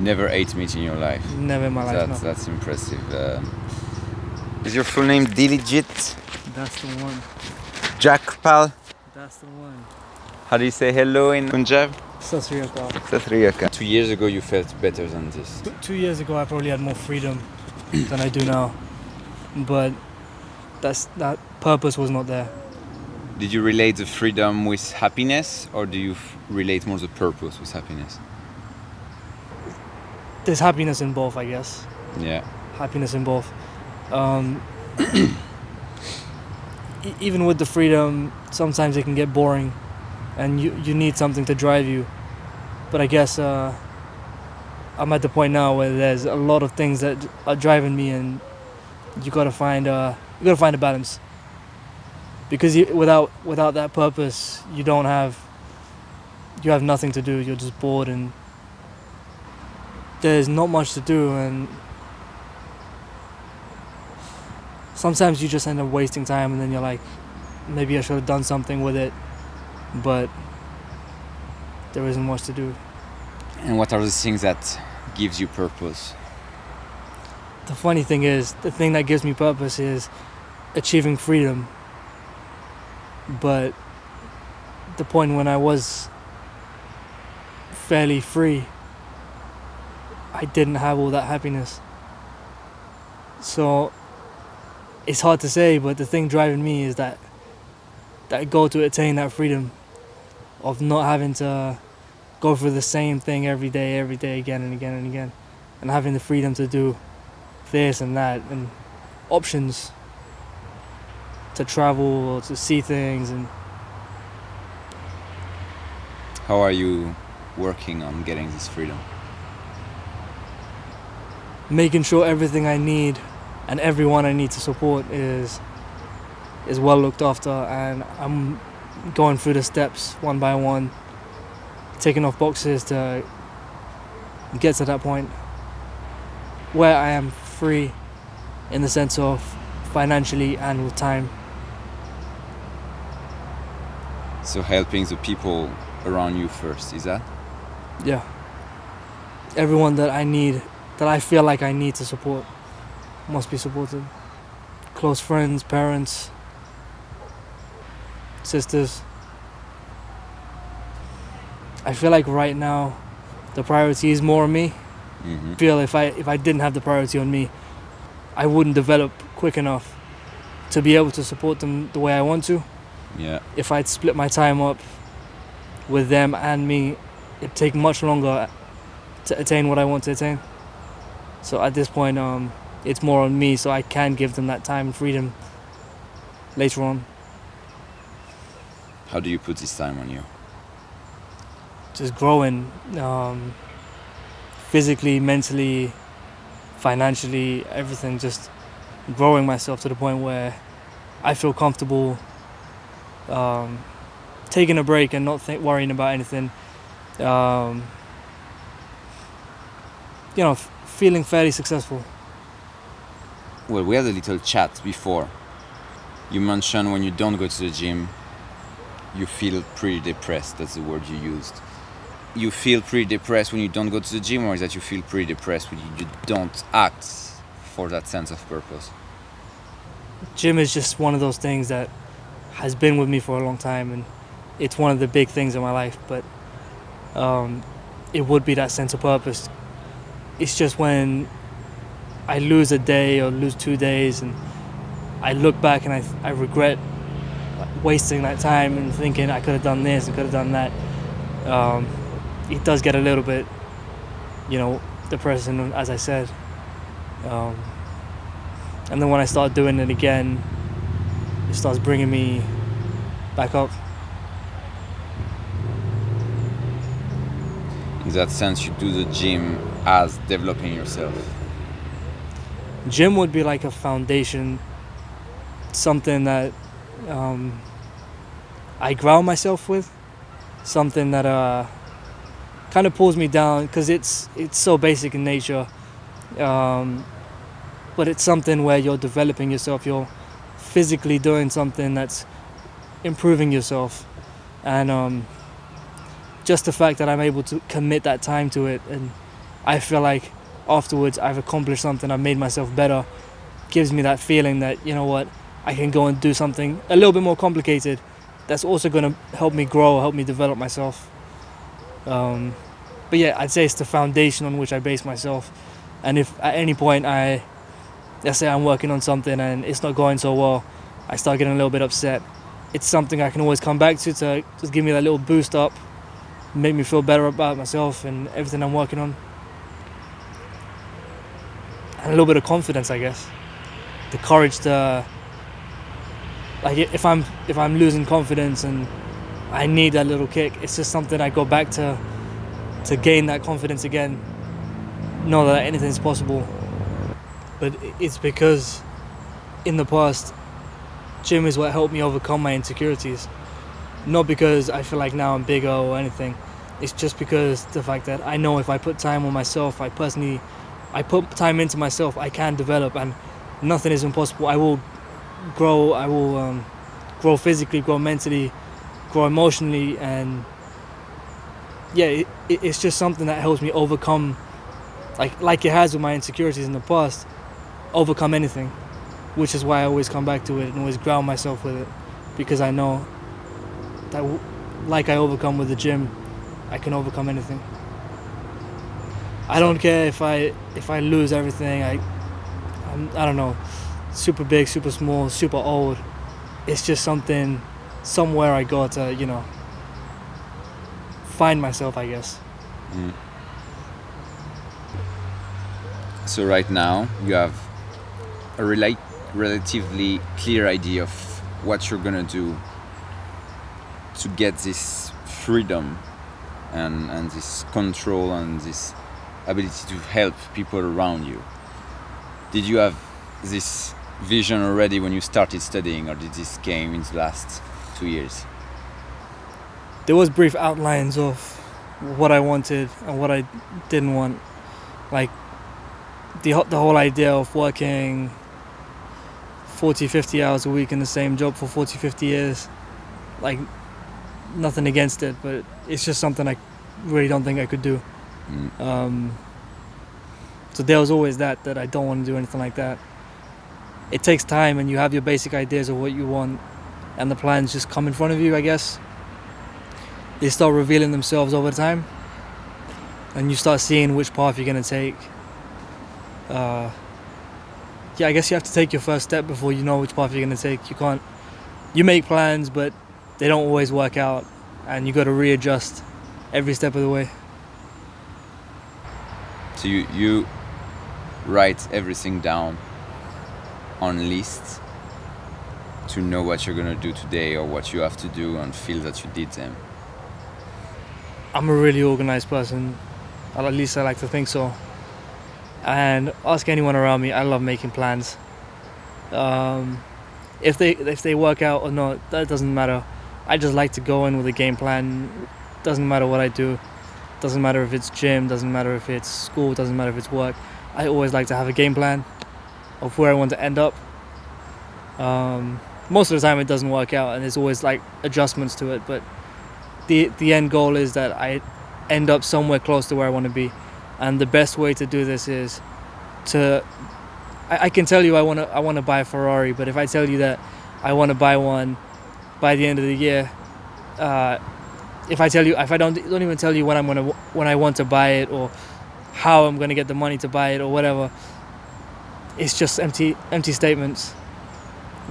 Never ate meat in your life? Never in my life, no. That's impressive. Is your full name Diligit? That's the one. Jackpal? That's the one. How do you say hello in Punjab? Sat Sri Akal. Sat Sri Akal. 2 years ago you felt better than this. 2 years ago I probably had more freedom than I do now. But that purpose was not there. Did you relate the freedom with happiness, or do you relate more the purpose with happiness? There's happiness in both, I guess. Yeah. Happiness in both. Even with the freedom, sometimes it can get boring and you need something to drive you. But I guess I'm at the point now where there's a lot of things that are driving me, and you gotta find a balance. Because without that purpose, you have nothing to do. You're just bored and there's not much to do, and sometimes you just end up wasting time, and then you're like, maybe I should have done something with it, but there isn't much to do. And what are the things that gives you purpose? The funny thing is, the thing that gives me purpose is achieving freedom. But the point when I was fairly free, I didn't have all that happiness. So it's hard to say, but the thing driving me is that goal to attain that freedom of not having to go through the same thing every day, again and again and again, and having the freedom to do this and that, and options to travel or to see things. And how are you working on getting this freedom? Making sure everything I need and everyone I need to support is well looked after, and I'm going through the steps one by one, taking off boxes to get to that point where I am free in the sense of financially and with time. So helping the people around you first, is that? Yeah. Everyone that I need, that I feel like I need to support, must be supported. Close friends, parents, sisters. I feel like right now the priority is more on me. Mm-hmm. I feel if I didn't have the priority on me, I wouldn't develop quick enough to be able to support them the way I want to. Yeah. If I'd split my time up with them and me, it'd take much longer to attain what I want to attain. So at this point, it's more on me, so I can give them that time and freedom later on. How do you put this time on you? Just growing, physically, mentally, financially, everything. Just growing myself to the point where I feel comfortable taking a break and not worrying about anything. Feeling fairly successful. Well, we had a little chat before. You mentioned when you don't go to the gym, you feel pretty depressed. That's the word you used. You feel pretty depressed when you don't go to the gym, or is that you feel pretty depressed when you don't act for that sense of purpose? Gym is just one of those things that has been with me for a long time, and it's one of the big things in my life, but it would be that sense of purpose. It's just when I lose a day or lose 2 days and I look back and I regret wasting that time and thinking I could have done this and could have done that. It does get a little bit, depressing, as I said. And then when I start doing it again, it starts bringing me back up. In that sense, you do the gym as developing yourself. Gym would be like a foundation, something that I ground myself with, something that kind of pulls me down because it's so basic in nature, but it's something where you're developing yourself, you're physically doing something that's improving yourself, and just the fact that I'm able to commit that time to it and I feel like afterwards I've accomplished something, I've made myself better. Gives me that feeling that, you know what, I can go and do something a little bit more complicated that's also going to help me grow, help me develop myself. But yeah, I'd say it's the foundation on which I base myself. And if at any point let's say I'm working on something and it's not going so well, I start getting a little bit upset, it's something I can always come back to just give me that little boost up, make me feel better about myself and everything I'm working on. And a little bit of confidence, I guess. The courage to, like, if I'm losing confidence and I need that little kick, it's just something I go back to gain that confidence again, know that anything's possible. But it's because in the past, gym is what helped me overcome my insecurities. Not because I feel like now I'm bigger or anything. It's just because the fact that I know if I put time on myself, I put time into myself, I can develop, and nothing is impossible. I will grow. I will grow physically, grow mentally, grow emotionally, and yeah, it's just something that helps me overcome, like it has with my insecurities in the past, overcome anything, which is why I always come back to it and always ground myself with it, because I know that like I overcome with the gym, I can overcome anything. I don't care if I lose everything. I don't know, super big, super small, super old. It's just something, somewhere I go to, find myself, I guess. Mm. So right now you have a relatively clear idea of what you're gonna do to get this freedom and this control and this ability to help people around you. Did you have this vision already when you started studying, or did this came in the last 2 years? There was brief outlines of what I wanted and what I didn't want. Like the whole idea of working 40, 50 hours a week in the same job for 40, 50 years. Like, nothing against it, but it's just something I really don't think I could do. So there was always that I don't want to do anything like that. It takes time, and you have your basic ideas of what you want, and the plans just come in front of you, I guess. They start revealing themselves over time, and you start seeing which path you're going to take. Yeah, I guess you have to take your first step before you know which path you're going to take. You make plans, but they don't always work out, and you got to readjust every step of the way. So you write everything down on lists to know what you're gonna do today or what you have to do and feel that you did them. I'm a really organized person, or at least I like to think so. And ask anyone around me, I love making plans. If they work out or not, that doesn't matter. I just like to go in with a game plan. Doesn't matter what I do. Doesn't matter if it's gym, doesn't matter if it's school, doesn't matter if it's work. I always like to have a game plan of where I want to end up. Most of the time it doesn't work out, and there's always like adjustments to it, but the end goal is that I end up somewhere close to where I want to be. And the best way to do this is I can tell you I want to buy a Ferrari, but if I tell you that I want to buy one by the end of the year, if I don't even tell you when I want to buy it or how I'm gonna get the money to buy it or whatever, it's just empty statements.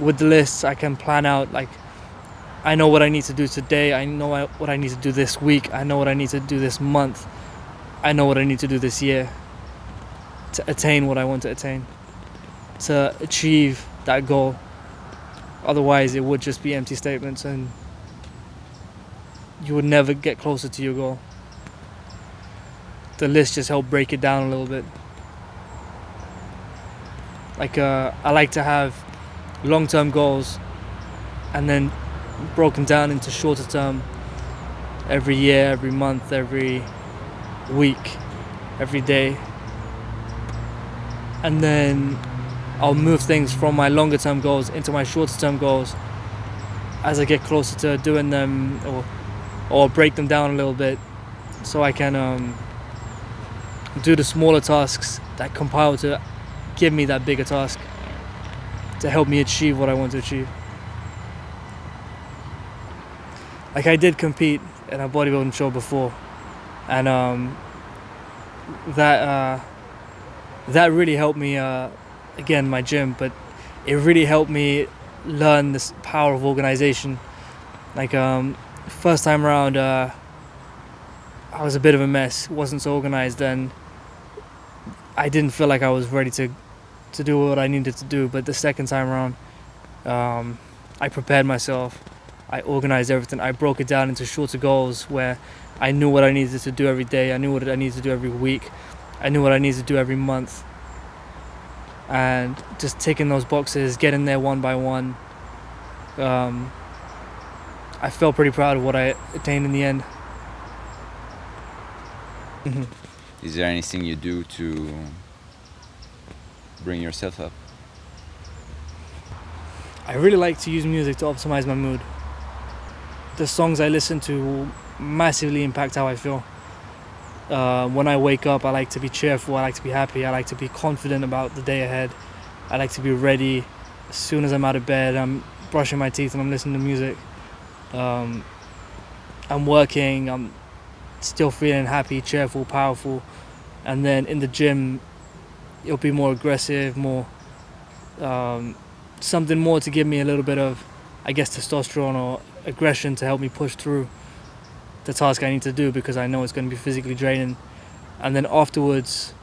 With the lists, I can plan out, like, I know what I need to do today, I know what I need to do this week, I know what I need to do this month, I know what I need to do this year to attain what I want to attain, to achieve that goal. Otherwise it would just be empty statements and you would never get closer to your goal. The list just helped break it down a little bit. Like, I like to have long-term goals and then broken down into shorter term, every year, every month, every week, every day. And then I'll move things from my longer term goals into my shorter term goals as I get closer to doing them, or break them down a little bit so I can do the smaller tasks that compile to give me that bigger task to help me achieve what I want to achieve. Like, I did compete in a bodybuilding show before, and that really helped me, again, my gym, but it really helped me learn this power of organization. Like, first time around, I was a bit of a mess, wasn't so organized, and I didn't feel like I was ready to do what I needed to do. But the second time around, I prepared myself, I organized everything, I broke it down into shorter goals where I knew what I needed to do every day, I knew what I needed to do every week, I knew what I needed to do every month, and just ticking those boxes, getting there one by one. I felt pretty proud of what I attained in the end. Is there anything you do to bring yourself up? I really like to use music to optimize my mood. The songs I listen to massively impact how I feel. When I wake up, I like to be cheerful, I like to be happy, I like to be confident about the day ahead. I like to be ready as soon as I'm out of bed, I'm brushing my teeth and I'm listening to music. I'm working, I'm still feeling happy, cheerful, powerful. And then in the gym, it'll be more aggressive, more something more to give me a little bit of, I guess, testosterone or aggression to help me push through the task I need to do, because I know it's going to be physically draining. And then afterwards,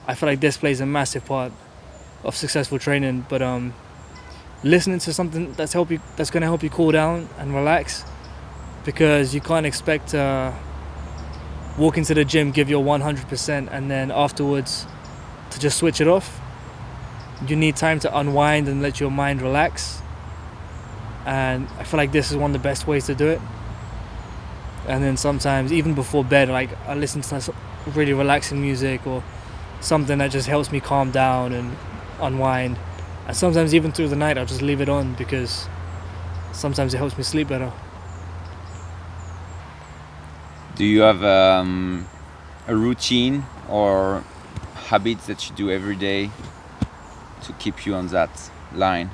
I feel like this plays a massive part of successful training. But listening to something that's going to help you cool down and relax, because you can't expect to walk into the gym, give your 100%, and then afterwards to just switch it off. You need time to unwind and let your mind relax. And I feel like this is one of the best ways to do it. And then sometimes, even before bed, like, I listen to some really relaxing music or something that just helps me calm down and unwind. And sometimes even through the night, I'll just leave it on, because sometimes it helps me sleep better. Do you have a routine or habits that you do every day to keep you on that line?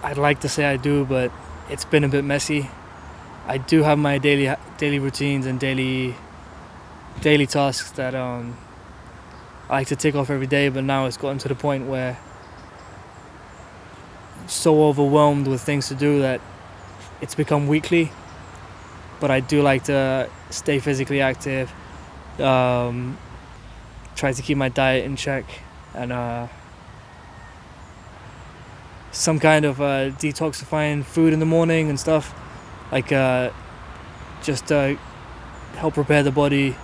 I'd like to say I do, but it's been a bit messy. I do have my daily routines and daily tasks that I like to tick off every day, but now it's gotten to the point where I'm so overwhelmed with things to do that it's become weekly. But I do like to stay physically active, try to keep my diet in check, and some kind of detoxifying food in the morning and stuff, like just to help prepare the body.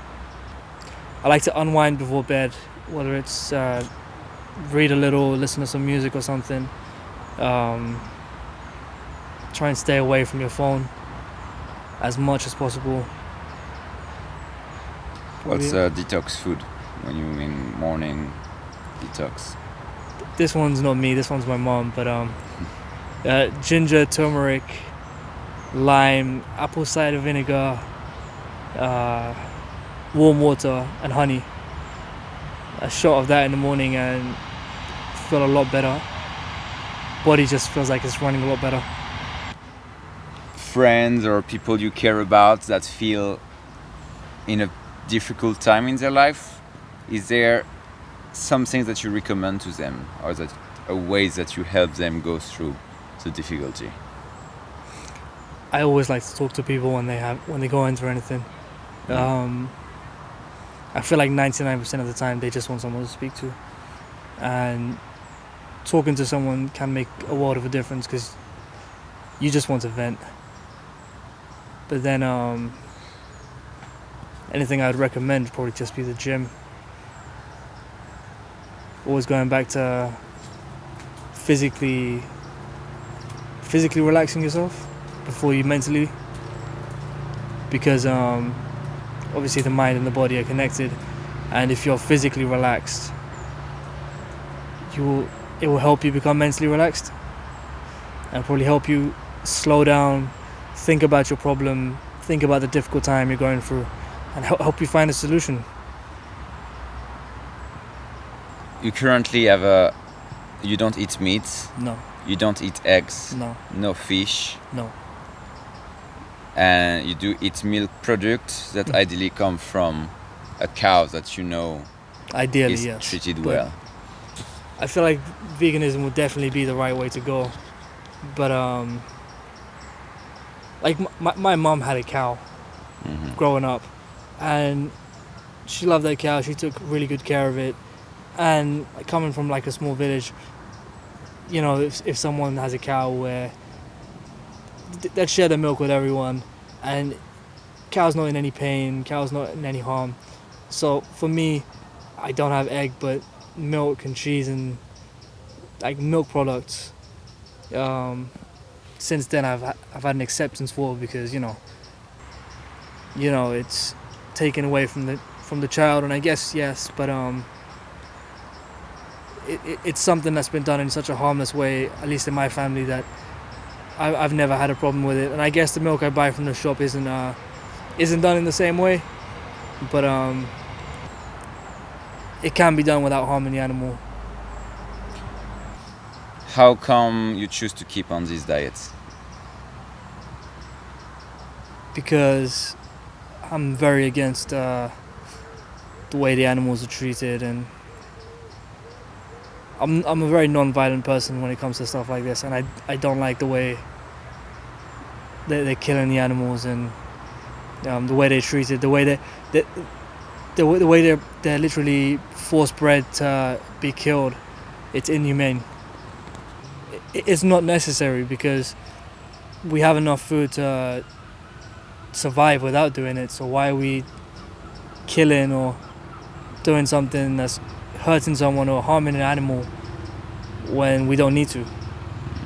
I like to unwind before bed, whether it's read a little, listen to some music or something. Try and stay away from your phone as much as possible. What's detox food when you mean morning detox? This one's not me, this one's my mom, but ginger, turmeric, lime, apple cider vinegar, warm water and honey. A shot of that in the morning and feel a lot better. Body just feels like it's running a lot better. Friends or people you care about that feel in a difficult time in their life, is there something that you recommend to them, or that a ways that you help them go through the difficulty? I always like to talk to people when they go into anything. I feel like 99% of the time they just want someone to speak to, and talking to someone can make a world of a difference, because you just want to vent. But then anything I'd recommend would probably just be the gym. Always going back to physically relaxing yourself before you mentally, because obviously the mind and the body are connected, and if you're physically relaxed, it will help you become mentally relaxed, and probably help you slow down, think about your problem, think about the difficult time you're going through and help you find a solution. You currently you don't eat meat. No. You don't eat eggs. No. No fish. No. And you do eat milk products that ideally come from a cow that Ideally, is yes. treated But well. I feel like veganism would definitely be the right way to go. But like my mom had a cow growing up, and she loved that cow. She took really good care of it. And coming from like a small village, if someone has a cow where they'd share the milk with everyone, and cow's not in any pain, cow's not in any harm. So for me, I don't have egg, but milk and cheese and like milk products. Since then, I've had an acceptance for it because it's taken away from the child, and I guess yes, but it's something that's been done in such a harmless way, at least in my family, that I've never had a problem with it. And I guess the milk I buy from the shop isn't done in the same way, but it can be done without harming the animal. How come you choose to keep on these diets? Because I'm very against the way the animals are treated, and I'm a very non-violent person when it comes to stuff like this, and I don't like the way they're killing the animals, and the way they're treated, the way they're literally force bred to be killed. It's inhumane. It's not necessary because we have enough food to survive without doing it. So why are we killing or doing something that's hurting someone or harming an animal when we don't need to?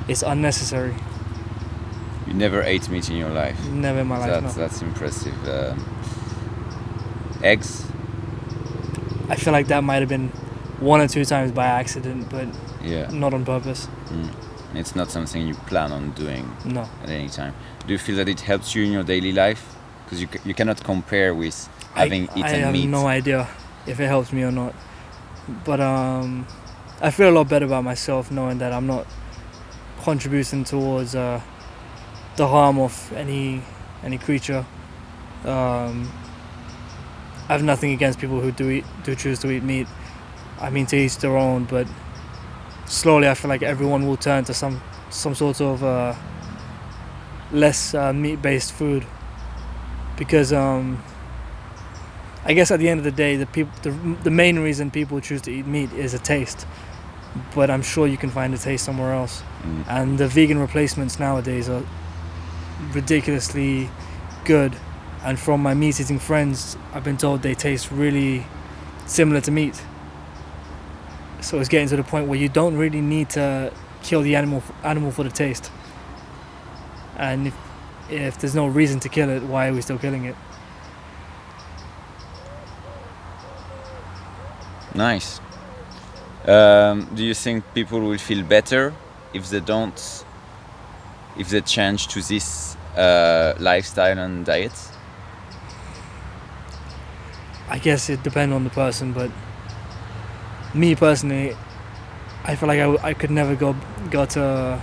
It's unnecessary. You never ate meat in your life? Never in my life, no. That's impressive. Eggs? I feel like that might have been 1 or 2 times by accident, but not on purpose. It's not something you plan on doing No. at any time. Do you feel that it helps you in your daily life? Because you cannot compare with having eaten I have meat. no idea if it helps me or not. But I feel a lot better about myself knowing that I'm not contributing towards the harm of any creature. I have nothing against people who do choose to eat meat. I mean, to each their own, but slowly I feel like everyone will turn to some sort of less meat-based food, because I guess at the end of the day, the main reason people choose to eat meat is a taste, but I'm sure you can find a taste somewhere else. And the vegan replacements nowadays are ridiculously good, and from my meat-eating friends, I've been told they taste really similar to meat. So it's getting to the point where you don't really need to kill the animal for the taste. And if there's no reason to kill it, why are we still killing it? Nice. Do you think people will feel better if they change to this lifestyle and diet? I guess it depends on the person, but me personally, I feel like I could never go to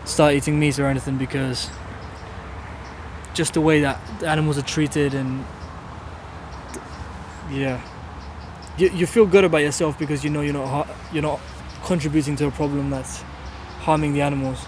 start eating meat or anything, because just the way that the animals are treated, and you feel good about yourself because you're not contributing to a problem that's harming the animals.